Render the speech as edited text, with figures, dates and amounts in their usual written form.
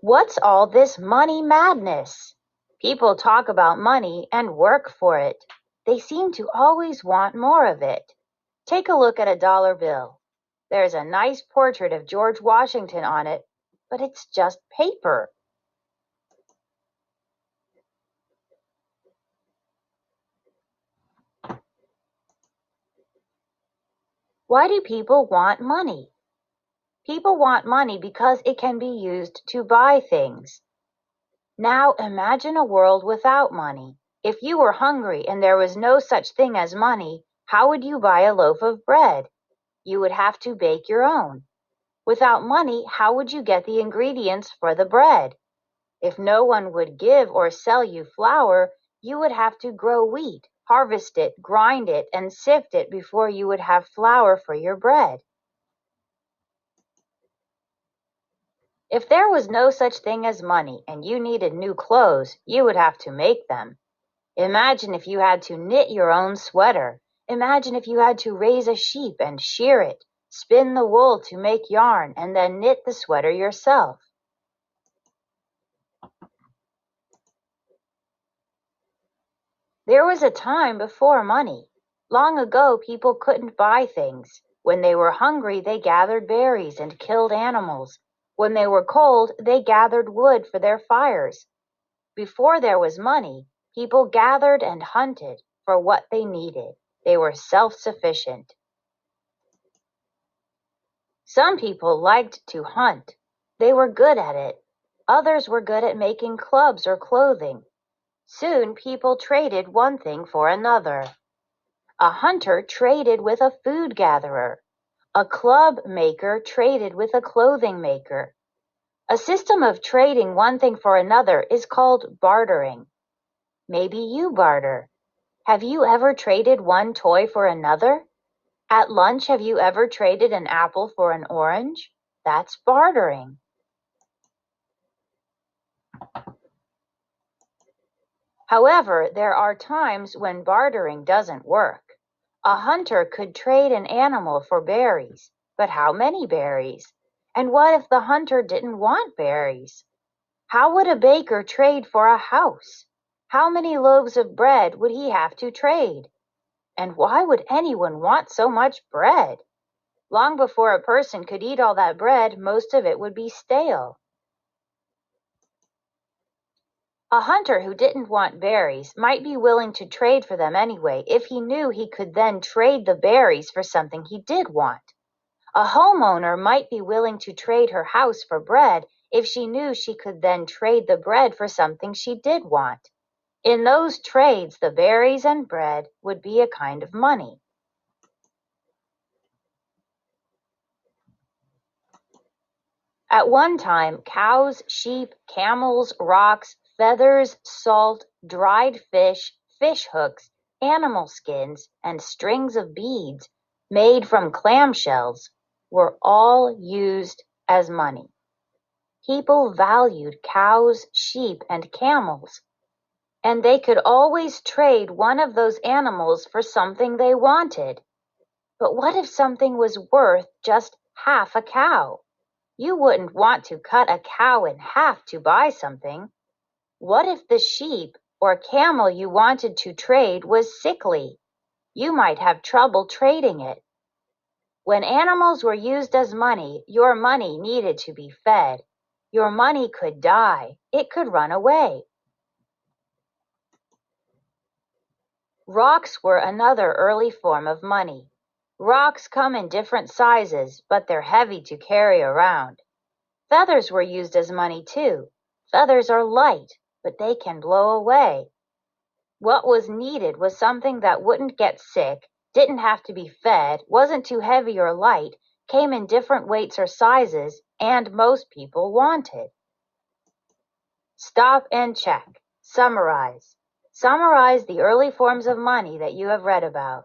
What's all this money madness? People talk about money and work for it. They seem to always want more of it. Take a look at a dollar bill. There's a nice portrait of George Washington on it, but it's just paper. Why do people want money? People want money because it can be used to buy things. Now imagine a world without money. If you were hungry and there was no such thing as money, how would you buy a loaf of bread? You would have to bake your own. Without money, how would you get the ingredients for the bread? If no one would give or sell you flour, you would have to grow wheat, harvest it, grind it, and sift it before you would have flour for your bread. If there was no such thing as money and you needed new clothes, you would have to make them. Imagine if you had to knit your own sweater. Imagine if you had to raise a sheep and shear it, spin the wool to make yarn, and then knit the sweater yourself. There was a time before money. Long ago, people couldn't buy things. When they were hungry, they gathered berries and killed animals. When they were cold, they gathered wood for their fires. Before there was money, people gathered and hunted for what they needed. They were self-sufficient. Some people liked to hunt. They were good at it. Others were good at making clubs or clothing. Soon people traded one thing for another. A hunter traded with a food gatherer. A club maker traded with a clothing maker. A system of trading one thing for another is called bartering. Maybe you barter. Have you ever traded one toy for another? At lunch, have you ever traded an apple for an orange? That's bartering. However, there are times when bartering doesn't work. A hunter could trade an animal for berries, but how many berries? And what if the hunter didn't want berries? How would a baker trade for a house? How many loaves of bread would he have to trade? And why would anyone want so much bread? Long before a person could eat all that bread, most of it would be stale. A hunter who didn't want berries might be willing to trade for them anyway if he knew he could then trade the berries for something he did want. A homeowner might be willing to trade her house for bread if she knew she could then trade the bread for something she did want. In those trades, the berries and bread would be a kind of money. At one time, cows, sheep, camels, rocks, feathers, salt, dried fish, fish hooks, animal skins, and strings of beads made from clamshells were all used as money. People valued cows, sheep, and camels, and they could always trade one of those animals for something they wanted. But what if something was worth just half a cow? You wouldn't want to cut a cow in half to buy something. What if the sheep or camel you wanted to trade was sickly? You might have trouble trading it. When animals were used as money, your money needed to be fed. Your money could die. It could run away. Rocks were another early form of money. Rocks come in different sizes, but they're heavy to carry around. Feathers were used as money too. Feathers are light, but they can blow away. What was needed was something that wouldn't get sick, didn't have to be fed, wasn't too heavy or light, came in different weights or sizes, and most people wanted. Stop and check. Summarize. Summarize the early forms of money that you have read about.